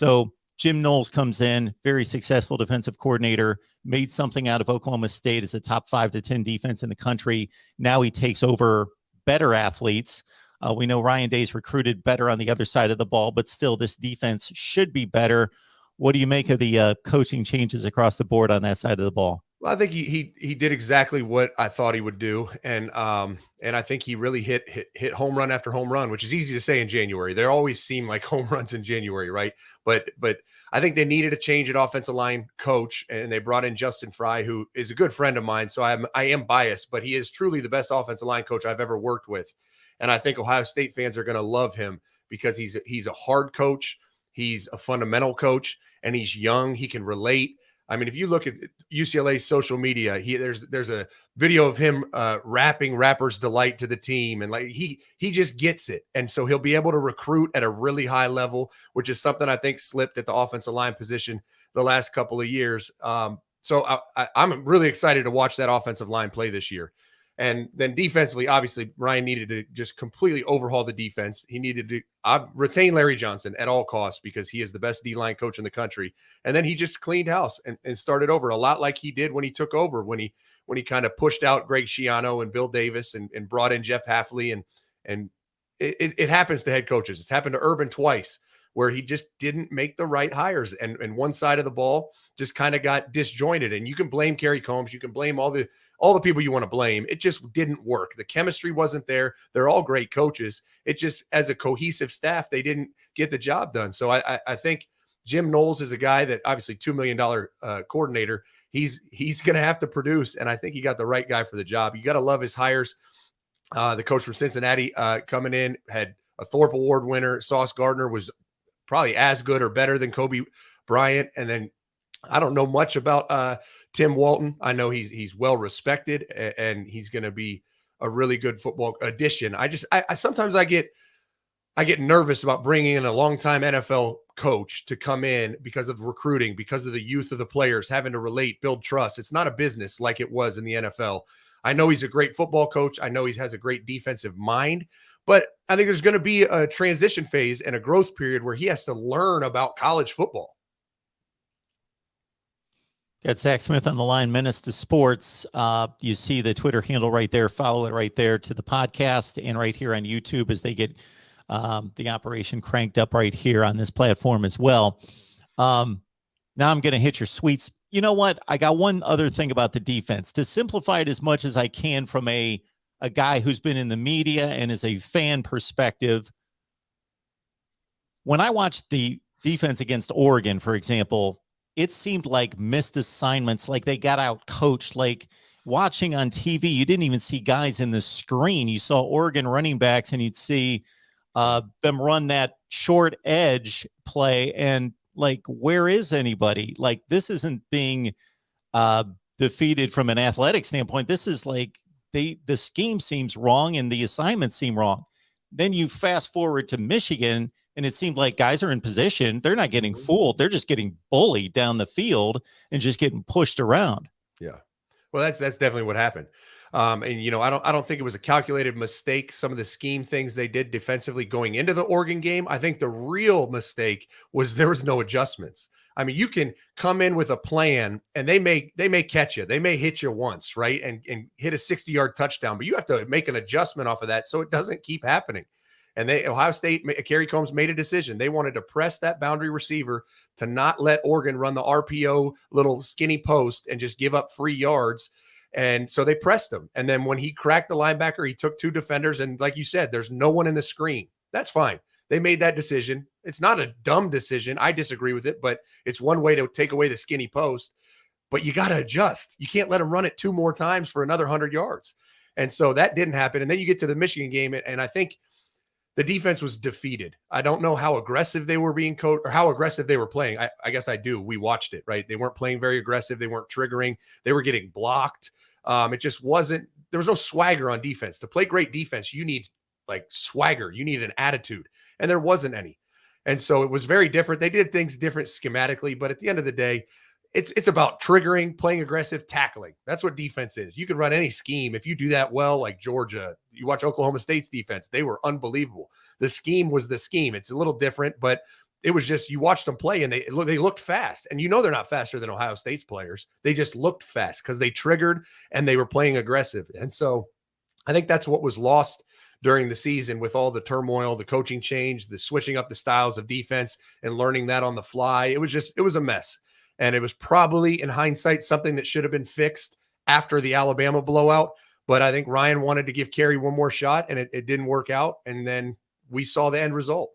So Jim Knowles comes in, very successful defensive coordinator, made something out of Oklahoma State as a top 5 to 10 defense in the country. Now he takes over better athletes. We know Ryan Day's recruited better on the other side of the ball, but still this defense should be better. What do you make of the coaching changes across the board on that side of the ball? Well, I think he did exactly what I thought he would do, and I think he really hit home run after home run, which is easy to say in January. They always seem like home runs in January, right? But I think they needed a change at offensive line coach, and they brought in Justin Fry, who is a good friend of mine. So I am biased, but he is truly the best offensive line coach I've ever worked with, and I think Ohio State fans are going to love him because he's a hard coach, he's a fundamental coach, and he's young. He can relate. I mean, if you look at UCLA's social media, there's a video of him rapping Rapper's Delight to the team, and like he just gets it, and so he'll be able to recruit at a really high level, which is something I think slipped at the offensive line position the last couple of years. So I'm really excited to watch that offensive line play this year. And then defensively, obviously, Ryan needed to just completely overhaul the defense. He needed to retain Larry Johnson at all costs because he is the best D-line coach in the country. And then he just cleaned house and started over a lot like he did when he took over, when he kind of pushed out Greg Schiano and Bill Davis and brought in Jeff Hafley. And it happens to head coaches. It's happened to Urban twice, where he just didn't make the right hires. And one side of the ball just kind of got disjointed. And you can blame Kerry Combs. You can blame all the people you want to blame. It just didn't work. The chemistry wasn't there. They're all great coaches. It just, as a cohesive staff, they didn't get the job done. So I think Jim Knowles is a guy that obviously $2 million coordinator. He's going to have to produce. And I think he got the right guy for the job. You got to love his hires. The coach from Cincinnati coming in had a Thorpe Award winner. Sauce Gardner was probably as good or better than Kobe Bryant. And then I don't know much about Tim Walton. I know he's well respected and he's going to be a really good football addition. I sometimes I get nervous about bringing in a longtime NFL coach to come in because of recruiting, because of the youth of the players, having to relate, build trust. It's not a business like it was in the NFL. I know he's a great football coach. I know he has a great defensive mind, but I think there's going to be a transition phase and a growth period where he has to learn about college football. Got Zach Smith on the line, Menace to Sports. You see the Twitter handle right there. Follow it right there to the podcast and right here on YouTube as they get the operation cranked up right here on this platform as well. Now I'm going to hit your sweets. You know what? I got one other thing about the defense. To simplify it as much as I can from a guy who's been in the media and is a fan perspective, when I watched the defense against Oregon, for example, it seemed like missed assignments, like they got out coached. Like watching on TV, you didn't even see guys in the screen. You saw Oregon running backs and you'd see them run that short edge play. And like, where is anybody? Like, this isn't being defeated from an athletic standpoint. This is like the scheme seems wrong and the assignments seem wrong. Then you fast forward to Michigan, and it seemed like guys are in position. They're not getting fooled. They're just getting bullied down the field and just getting pushed around. Yeah. Well, that's definitely what happened. And, you know, I don't think it was a calculated mistake. Some of the scheme things they did defensively going into the Oregon game. I think the real mistake was there was no adjustments. I mean, you can come in with a plan and they may catch you. They may hit you once, right? And hit a 60-yard touchdown, but you have to make an adjustment off of that so it doesn't keep happening. And Ohio State, Kerry Combs made a decision. They wanted to press that boundary receiver to not let Oregon run the RPO little skinny post and just give up free yards. And so they pressed him. And then when he cracked the linebacker, he took two defenders. And like you said, there's no one in the screen. That's fine. They made that decision. It's not a dumb decision. I disagree with it, but it's one way to take away the skinny post. But you got to adjust. You can't let him run it two more times for another 100 yards. And so that didn't happen. And then you get to the Michigan game, and I think the defense was defeated. I don't know how aggressive they were being coached or how aggressive they were playing. I guess I do. We watched it, right? They weren't playing very aggressive. They weren't triggering. They were getting blocked. It just wasn't – there was no swagger on defense. To play great defense, you need like swagger. You need an attitude, and there wasn't any. And so it was very different. They did things different schematically, but at the end of the day, it's about triggering, playing aggressive, tackling. That's what defense is. You can run any scheme. If you do that well, like Georgia, you watch Oklahoma State's defense, they were unbelievable. The scheme was the scheme. It's a little different, but it was just, you watched them play and they looked fast, and they're not faster than Ohio State's players. They just looked fast because they triggered and they were playing aggressive. And so I think that's what was lost during the season with all the turmoil, the coaching change, the switching up the styles of defense and learning that on the fly. It was a mess. And it was probably, in hindsight, something that should have been fixed after the Alabama blowout. But I think Ryan wanted to give Kerry one more shot, and it didn't work out. And then we saw the end result.